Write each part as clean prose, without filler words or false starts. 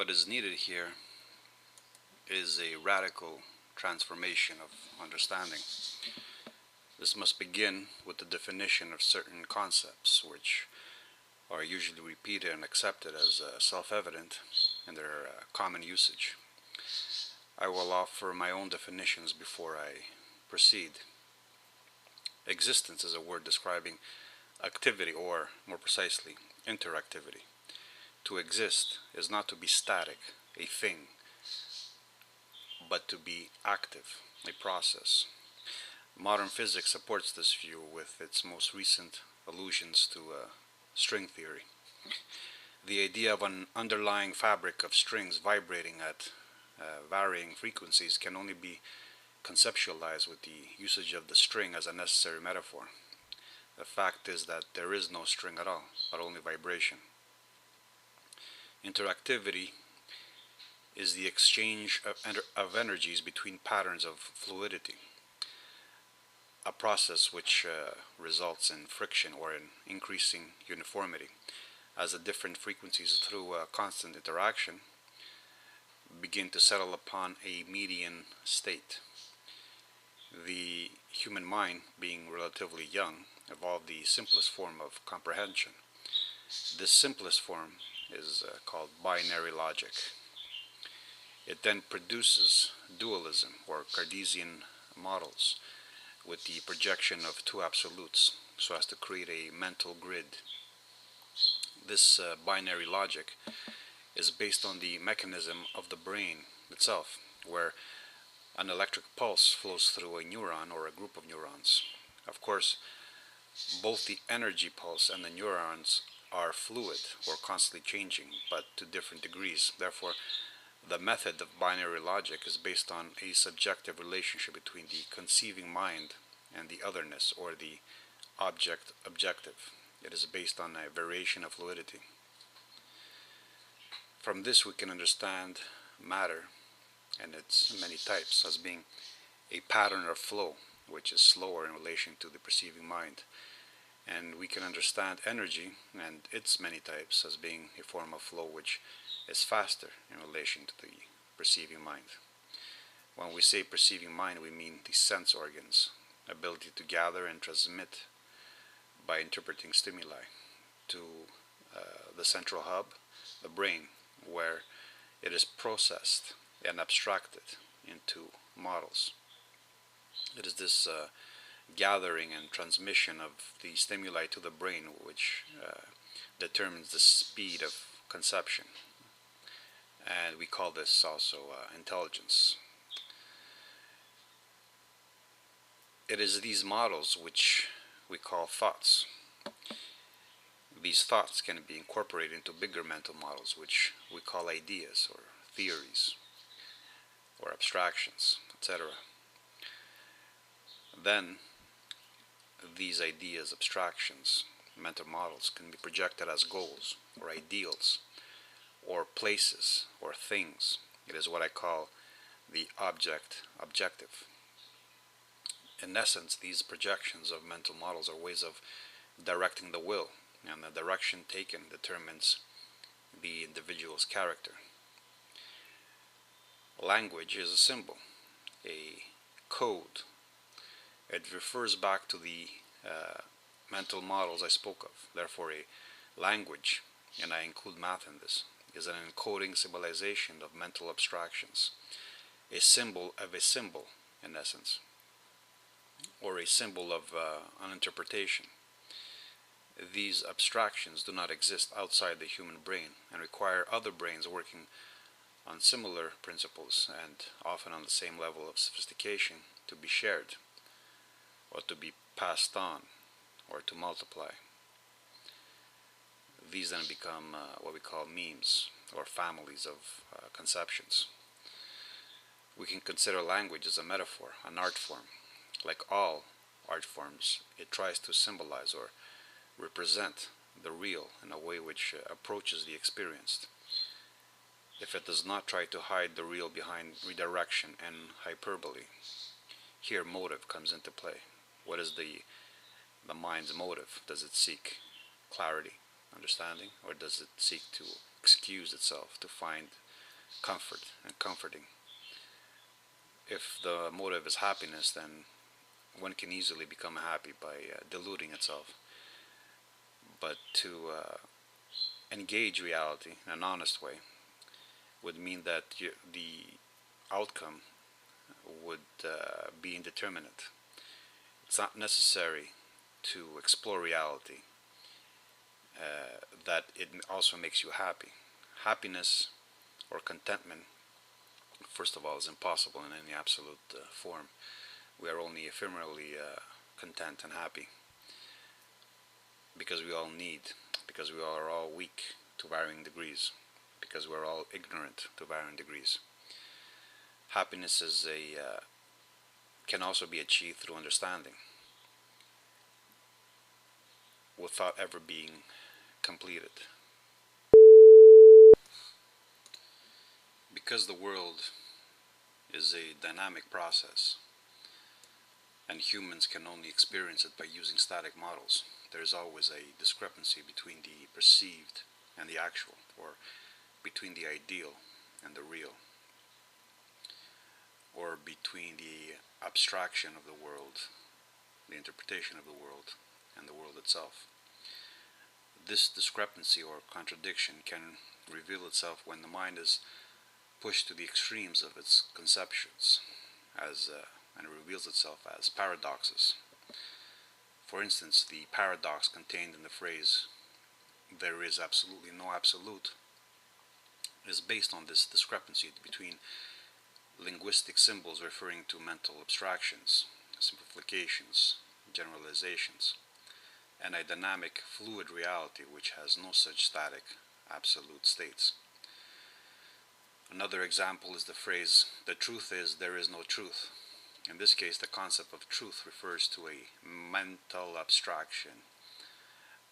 What is needed here is a radical transformation of understanding. This must begin with the definition of certain concepts, which are usually repeated and accepted as self-evident in their common usage. I will offer my own definitions before I proceed. Existence is a word describing activity, or more precisely, interactivity. To exist is not to be static, a thing, but to be active, a process. Modern physics supports this view with its most recent allusions to string theory. The idea of an underlying fabric of strings vibrating at varying frequencies can only be conceptualized with the usage of the string as a necessary metaphor. The fact is that there is no string at all, but only vibration. Interactivity is the exchange of energies between patterns of fluidity, a process which results in friction or in increasing uniformity, as the different frequencies through constant interaction begin to settle upon a median state. The human mind, being relatively young, evolved the simplest form of comprehension. This simplest form is called binary logic. It then produces dualism, or Cartesian models, with the projection of two absolutes, so as to create a mental grid. This binary logic is based on the mechanism of the brain itself, where an electric pulse flows through a neuron or a group of neurons. Of course, both the energy pulse and the neurons are fluid or constantly changing, but to different degrees. Therefore, the method of binary logic is based on a subjective relationship between the conceiving mind and the otherness, or the objective. It is based on a variation of fluidity. From this we can understand matter and its many types as being a pattern of flow, which is slower in relation to the perceiving mind. And we can understand energy and its many types as being a form of flow which is faster in relation to the perceiving mind. When we say perceiving mind, we mean the sense organs, ability to gather and transmit by interpreting stimuli to the central hub, the brain, where it is processed and abstracted into models. It is this gathering and transmission of the stimuli to the brain which determines the speed of conception, and we call this also intelligence. It is these models which we call thoughts. These thoughts can be incorporated into bigger mental models which we call ideas or theories or abstractions, etc. Then these ideas, abstractions, mental models can be projected as goals or ideals or places or things. It is what I call the objective. In essence, these projections of mental models are ways of directing the will, and the direction taken determines the individual's character. Language is a symbol, a code. It refers back to the mental models I spoke of. Therefore, a language, and I include math in this, is an encoding symbolization of mental abstractions, a symbol of a symbol, in essence, or a symbol of an interpretation. These abstractions do not exist outside the human brain and require other brains working on similar principles and often on the same level of sophistication to be shared, or to be passed on, or to multiply. These then become what we call memes, or families of conceptions. We can consider language as a metaphor, an art form. Like all art forms, it tries to symbolize or represent the real in a way which approaches the experienced. If it does not try to hide the real behind redirection and hyperbole, here motive comes into play. What is the mind's motive? Does it seek clarity, understanding, or does it seek to excuse itself, to find comforting. If the motive is happiness, then one can easily become happy by deluding itself. But to engage reality in an honest way would mean that the outcome would be indeterminate. It's not necessary to explore reality, that it also makes you happy. Happiness or contentment, first of all, is impossible in any absolute form. We are only ephemerally content and happy because we all need, because we are all weak to varying degrees, because we're all ignorant to varying degrees. Happiness is can also be achieved through understanding without ever being completed. Because the world is a dynamic process and humans can only experience it by using static models, there is always a discrepancy between the perceived and the actual, or between the ideal and the real, or between the abstraction of the world, the interpretation of the world, and the world itself. This discrepancy or contradiction can reveal itself when the mind is pushed to the extremes of its conceptions, and it reveals itself as paradoxes. For instance, the paradox contained in the phrase, "there is absolutely no absolute," is based on this discrepancy between linguistic symbols referring to mental abstractions, simplifications, generalizations, and a dynamic, fluid reality which has no such static, absolute states. Another example is the phrase, "the truth is there is no truth." In this case, the concept of truth refers to a mental abstraction,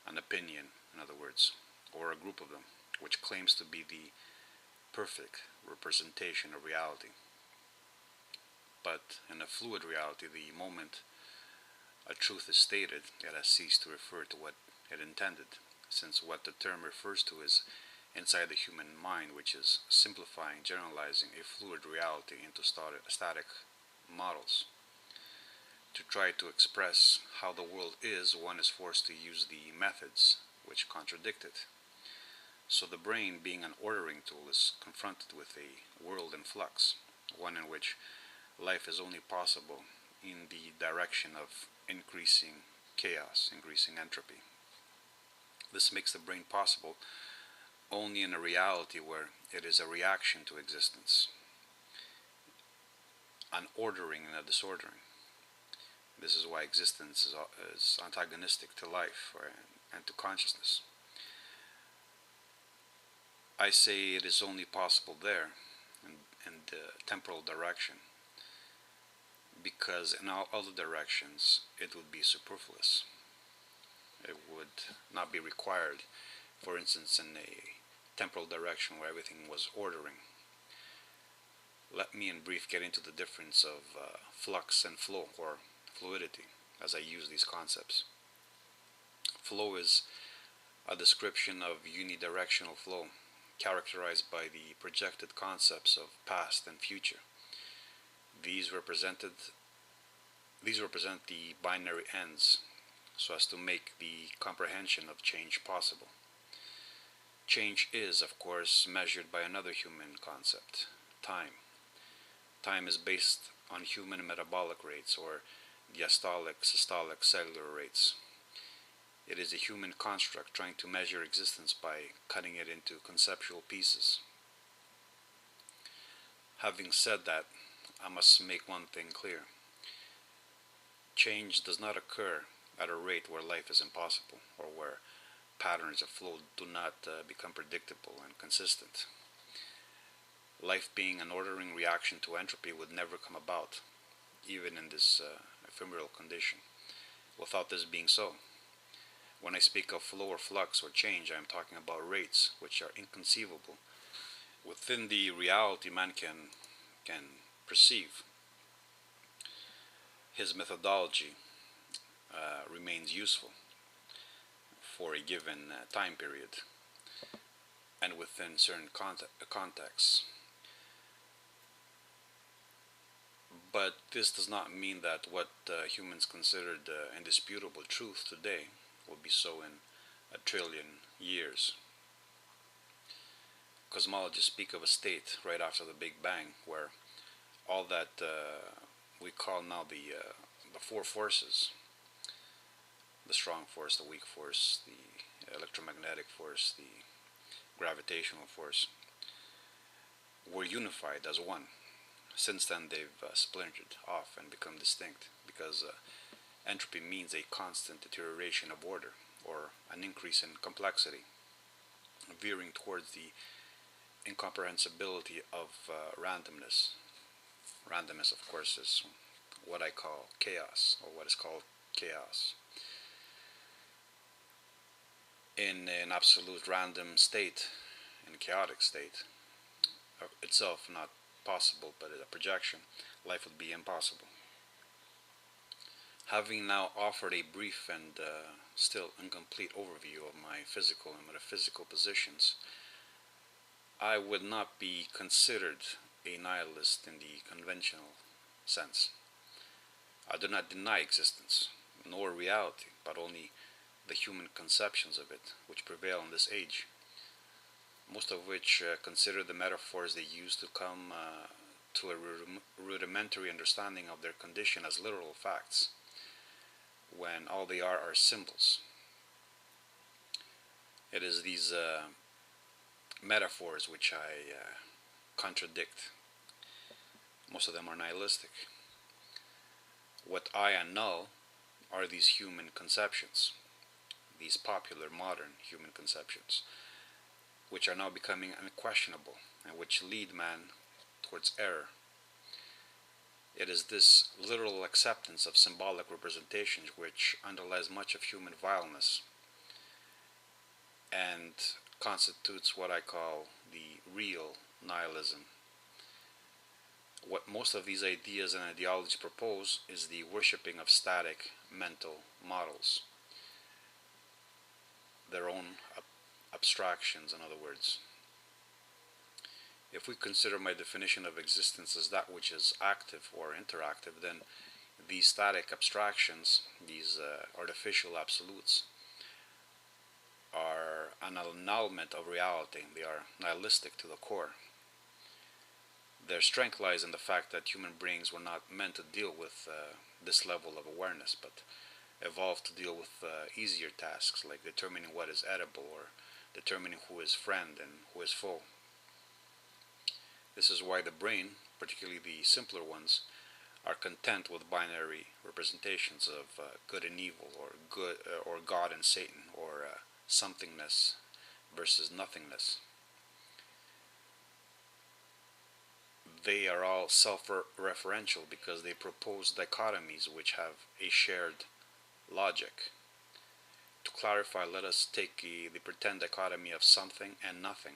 an opinion, in other words, or a group of them, which claims to be the perfect representation of reality. But in a fluid reality, the moment a truth is stated, it has ceased to refer to what it intended, since what the term refers to is inside the human mind, which is simplifying, generalizing a fluid reality into static models. To try to express how the world is, one is forced to use the methods which contradict it. So the brain, being an ordering tool, is confronted with a world in flux, one in which life is only possible in the direction of increasing chaos, increasing entropy. This makes the brain possible only in a reality where it is a reaction to existence, an ordering and a disordering. This is why existence is antagonistic to life and to consciousness. I say it is only possible there, in the temporal direction, because in all other directions it would be superfluous. It would not be required, for instance, in a temporal direction where everything was ordering. Let me in brief get into the difference of flux and flow, or fluidity, as I use these concepts. Flow is a description of unidirectional flow, characterized by the projected concepts of past and future. These represent the binary ends, so as to make the comprehension of change possible. Change is, of course, measured by another human concept, time. Time is based on human metabolic rates, or diastolic, systolic, cellular rates. It is a human construct trying to measure existence by cutting it into conceptual pieces. Having said that, I must make one thing clear. Change does not occur at a rate where life is impossible, or where patterns of flow do not become predictable and consistent. Life being an ordering reaction to entropy would never come about, even in this ephemeral condition, without this being so. When I speak of flow or flux or change, I am talking about rates which are inconceivable within the reality man can perceive. His methodology remains useful for a given time period and within certain contexts. But this does not mean that what humans considered indisputable truth today will be so in a trillion years. Cosmologists speak of a state right after the Big Bang where all that we call now the four forces, the strong force, the weak force, the electromagnetic force, the gravitational force, were unified as one. Since then, they've splintered off and become distinct because entropy means a constant deterioration of order or an increase in complexity, veering towards the incomprehensibility of randomness. Randomness, of course, is what I call chaos, or what is called chaos. In an absolute random state, in a chaotic state, itself not possible, but a projection, life would be impossible. Having now offered a brief and still incomplete overview of my physical and metaphysical positions, I would not be considered a nihilist in the conventional sense. I do not deny existence, nor reality, but only the human conceptions of it, which prevail in this age, most of which consider the metaphors they use to come to a rudimentary understanding of their condition as literal facts, when all they are symbols. It is these metaphors which I contradict. Most of them are nihilistic. What I annul are these human conceptions, these popular modern human conceptions, which are now becoming unquestionable and which lead man towards error. It is this literal acceptance of symbolic representations which underlies much of human vileness and constitutes what I call the real nihilism. What most of these ideas and ideologies propose is the worshipping of static mental models, their own abstractions, in other words. If we consider my definition of existence as that which is active or interactive, then these static abstractions, these artificial absolutes, are an annulment of reality. They are nihilistic to the core. Their strength lies in the fact that human brains were not meant to deal with this level of awareness, but evolved to deal with easier tasks like determining what is edible or determining who is friend and who is foe. This is why the brain, particularly the simpler ones, are content with binary representations of good and evil, or good or God and Satan, or somethingness versus nothingness. They are all self-referential because they propose dichotomies which have a shared logic. To clarify, let us take the pretend dichotomy of something and nothing.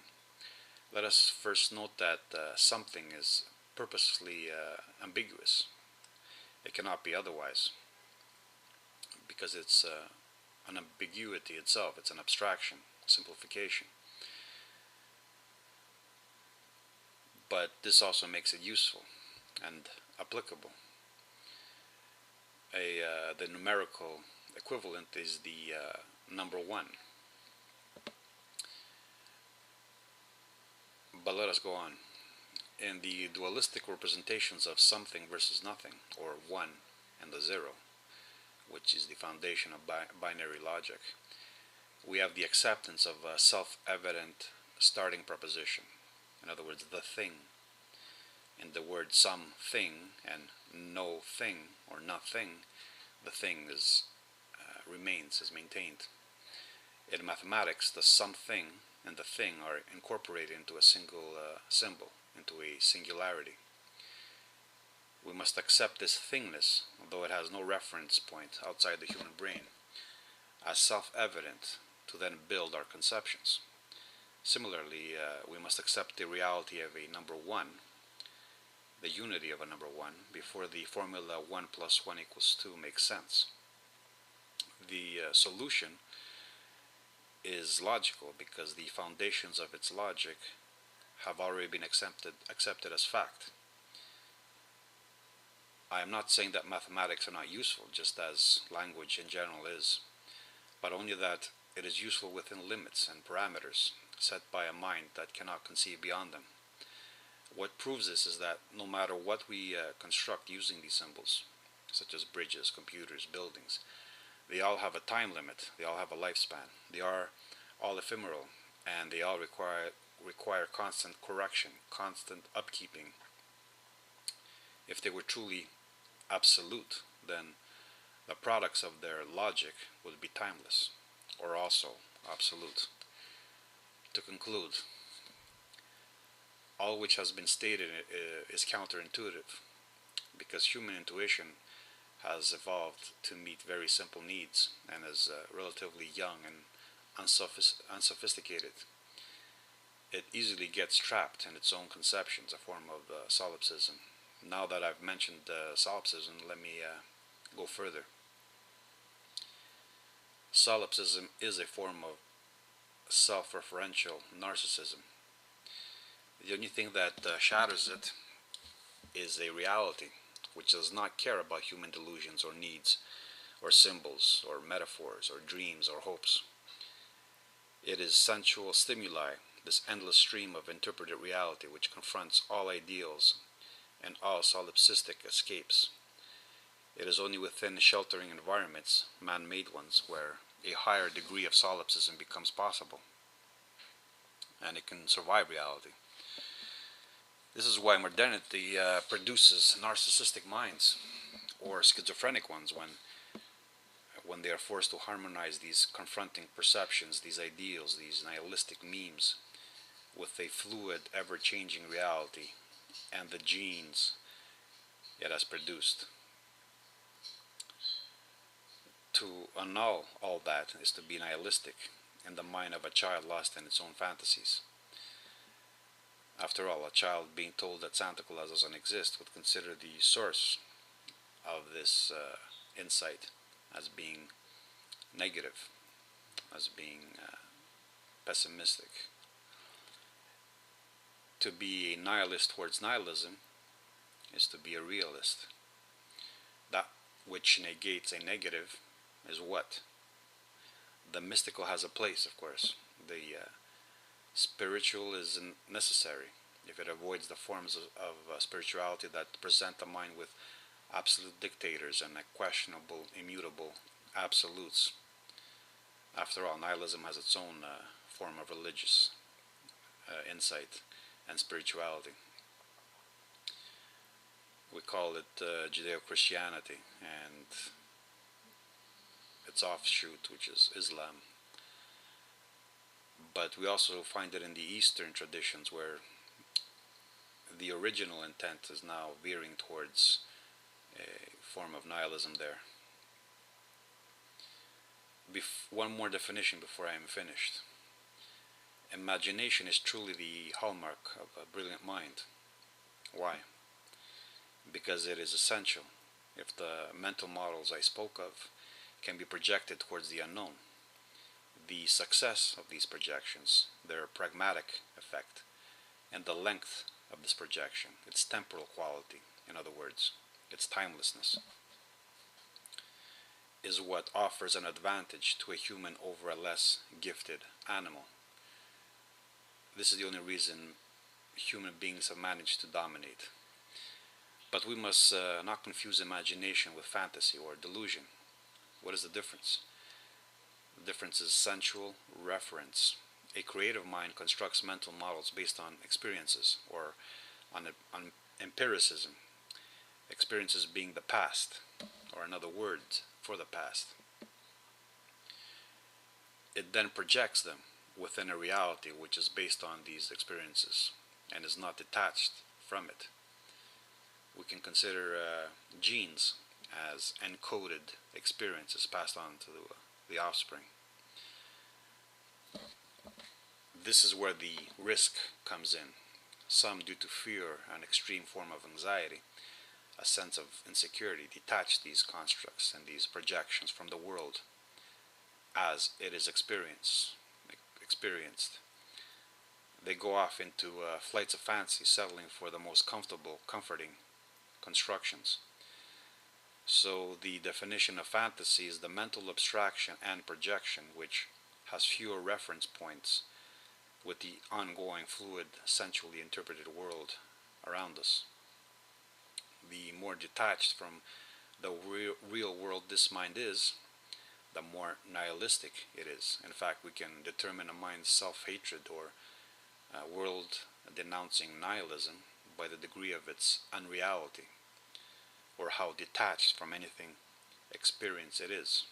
Let us first note that something is purposely ambiguous. It cannot be otherwise because it's an ambiguity itself. It's an abstraction, simplification. But this also makes it useful and applicable. The numerical equivalent is the number one. But let us go on. In the dualistic representations of something versus nothing, or one and the zero, which is the foundation of binary logic, we have the acceptance of a self-evident starting proposition. In other words, the thing. In the word something and no thing or nothing, the thing is remains, is maintained. In mathematics, the something and the thing are incorporated into a single symbol, into a singularity. We must accept this thingness, though it has no reference point outside the human brain, as self-evident to then build our conceptions. Similarly, we must accept the reality of a number one, the unity of a number one, before the formula 1 plus 1 equals 2 makes sense. The solution is logical because the foundations of its logic have already been accepted as fact. I am not saying that mathematics are not useful, just as language in general is, but only that it is useful within limits and parameters set by a mind that cannot conceive beyond them. What proves this is that no matter what we construct using these symbols, such as bridges, computers, buildings, they all have a time limit, they all have a lifespan, they are all ephemeral, and they all require constant correction, constant upkeeping. If they were truly absolute, then the products of their logic would be timeless, or also absolute. To conclude, all which has been stated is counterintuitive, because human intuition has evolved to meet very simple needs and is relatively young and unsophisticated. It easily gets trapped in its own conceptions, a form of solipsism. Now that I've mentioned solipsism, let me go further. Solipsism is a form of self-referential narcissism. The only thing that shatters it is a reality which does not care about human delusions or needs, or symbols, or metaphors, or dreams, or hopes. It is sensual stimuli, this endless stream of interpreted reality which confronts all ideals and all solipsistic escapes. It is only within sheltering environments, man-made ones, where a higher degree of solipsism becomes possible, and it can survive reality. This is why modernity produces narcissistic minds, or schizophrenic ones, when they are forced to harmonize these confronting perceptions, these ideals, these nihilistic memes, with a fluid, ever-changing reality and the genes it has produced. To annul all that is to be nihilistic in the mind of a child lost in its own fantasies. After all, a child being told that Santa Claus doesn't exist would consider the source of this insight as being negative, as being pessimistic. To be a nihilist towards nihilism is to be a realist. That which negates a negative is what? The mystical has a place, of course. The spiritual is necessary if it avoids the forms of spirituality that present the mind with absolute dictators and questionable, immutable absolutes. After all, nihilism has its own form of religious insight and spirituality. We call it Judeo-Christianity, and its offshoot, which is Islam. But we also find it in the Eastern traditions, where the original intent is now veering towards a form of nihilism there. One more definition before I am finished. Imagination is truly the hallmark of a brilliant mind. Why? Because it is essential. If the mental models I spoke of can be projected towards the unknown, the success of these projections, their pragmatic effect, and the length of this projection, its temporal quality, in other words, its timelessness, is what offers an advantage to a human over a less gifted animal. This is the only reason human beings have managed to dominate. But we must not confuse imagination with fantasy or delusion. What is the difference? The difference is sensual reference. A creative mind constructs mental models based on experiences, or on empiricism. Experiences being the past, or another word for the past. It then projects them within a reality which is based on these experiences and is not detached from it. We can consider genes as encoded experiences passed on to the offspring. This is where the risk comes in. Some, due to fear, an extreme form of anxiety, a sense of insecurity, detach these constructs and these projections from the world as it is experienced. They go off into flights of fancy, settling for the most comforting constructions. So the definition of fantasy is the mental abstraction and projection which has fewer reference points with the ongoing fluid, sensually interpreted world around us. The more detached from the real world this mind is, the more nihilistic it is. In fact, we can determine a mind's self-hatred or world-denouncing nihilism by the degree of its unreality, or how detached from anything experience it is.